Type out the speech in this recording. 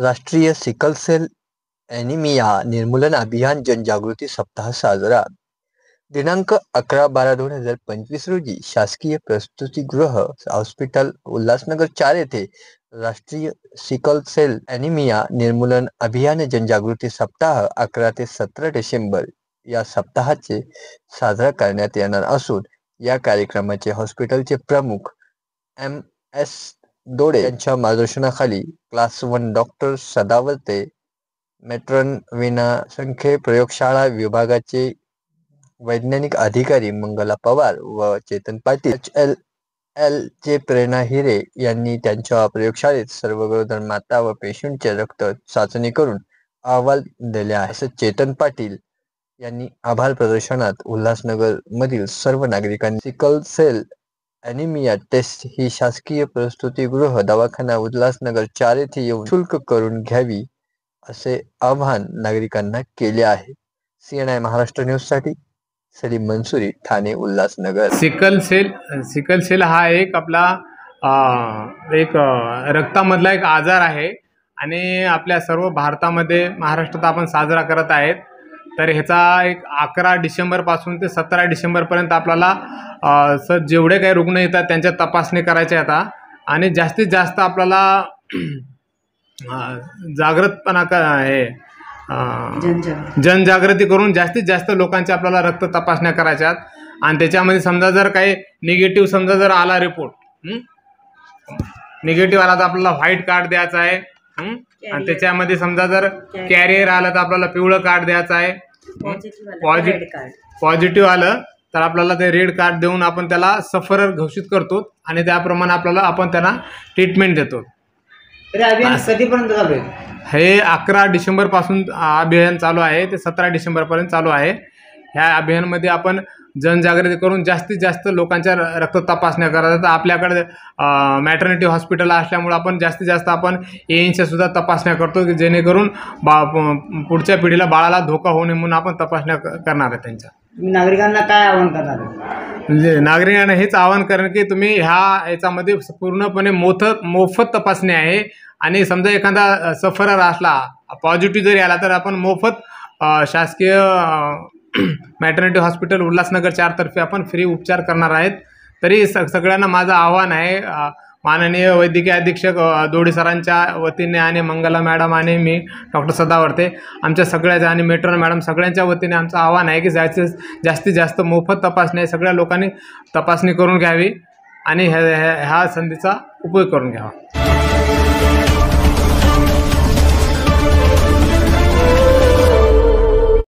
राष्ट्रीय sickle sale anaemia निर्मूलन अभियान जनजागृती सप्ताह साजरा. दिनांक 11/12/2025 रोजी शासकीय प्रसूतिगृह हॉस्पिटल उल्हासनगर 4 येथे राष्ट्रीय सिकल सेल ॲनिमिया निर्मूलन अभियान जनजागृती सप्ताह 11 ते 17 डिसेंबर या सप्ताहाचे साजरा करण्यात येणार असून या कार्यक्रमाचे हॉस्पिटलचे प्रमुख MS दोडे यांच्या मार्गदर्शनाखाली क्लास 1 डॉक्टर सदावर्ते, मेट्रन वीणा संखे, प्रयोगशाळा विभागाचे वैज्ञानिक अधिकारी मंगला पवार व चेतन पाटील, HLL चे प्रेरणा हिरे यांनी त्यांच्या प्रयोगशाळेत सर्व गरोदर माता व पेशंटचे रक्त चाचणी करून अहवाल दिले आहे, असे चेतन पाटील यांनी आभार प्रदर्शनात उल्हासनगर मधील सर्व नागरिकांनी सिकल सेल ॲनिमिया टेस्ट ही शासकीय प्रसूतिगृह दवाखाना उल्हासनगर 4 येथे येऊन शुल्क करून घ्यावी असे आवाहन नागरिकांना केले आहे. CNI महाराष्ट्र न्यूजसाठी सलीम मंसुरी, ठाणे, उल्हासनगर. सिकल सेल हा एक आपला एक रक्तामधला एक आजार आहे आणि आपल्या सर्व भारतामध्ये महाराष्ट्रात आपण साजरा करत आहेत. तर ह्याचा एक 11 डिसेंबरपासून ते 17 डिसेंबरपर्यंत आपल्याला जेवढे काही रुग्ण येतात त्यांच्या तपासणी करायच्या येतात आणि जास्तीत जास्त आपल्याला जागृतपणा जनजागृती करून जास्तीत जास्त लोकांचे आपल्याला रक्त तपासण्या करायच्या आहेत. आणि त्याच्यामध्ये समजा जर काही निगेटिव्ह समजा जर आला रिपोर्ट निगेटिव्ह आला तर आपल्याला व्हाईट कार्ड द्यायचं आहे. आणि त्याच्यामध्ये समजा जर कॅरियर आलं तर आपल्याला पिवळं कार्ड द्यायचं आहे. पॉझिटिव्ह आलं तर आपल्याला ते रेड कार्ड देऊन आपण त्याला सफरर घोषित करतो आणि त्याप्रमाणे आपण त्यांना ट्रीटमेंट देतो. कधीपर्यंत चालू आहे हे? 11 डिसेंबरपासून अभियान चालू आहे ते 17 डिसेंबरपर्यंत चालू आहे. ह्या अभियानामध्ये आपण जनजागृती करून जास्तीत जास्त लोकांच्या रक्त तपासण्या करतात. आपल्याकडे मॅटर्निटी हॉस्पिटल असल्यामुळे आपण जास्तीत जास्त आपण ANच्या सुद्धा तपासण्या करतो की जेणेकरून पुढच्या पिढीला बाळाला धोका होऊ नये म्हणून आपण तपासण्या करणार आहे त्यांच्या. नागरिकांना काय आवाहन करणार? म्हणजे नागरिकांना हेच आवाहन करेन की तुम्ही याच्यामध्ये पूर्णपणे मोफत तपासणी आहे आणि समजा एखादा सफरर असला पॉझिटिव्ह जरी आला तर आपण मोफत शासकीय मॅटर्निटी हॉस्पिटल उल्हासनगर 4 तर्फे आपण फ्री उपचार करणार आहेत. तरी सगळ्यांना माझं आव्हान आहे, माननीय वैद्यकीय अधीक्षक दोडे सरांच्या वतीने आणि मंगला मॅडम आणि मी डॉक्टर सदावर्ते आमच्या सगळ्याच्या आणि मेट्रो मॅडम सगळ्यांच्या वतीने आमचं आव्हान आहे की जास्तीत जास्त मोफत तपासणी सगळ्या लोकांनी तपासणी करून घ्यावी आणि ह्या संधीचा उपयोग करून घ्यावा.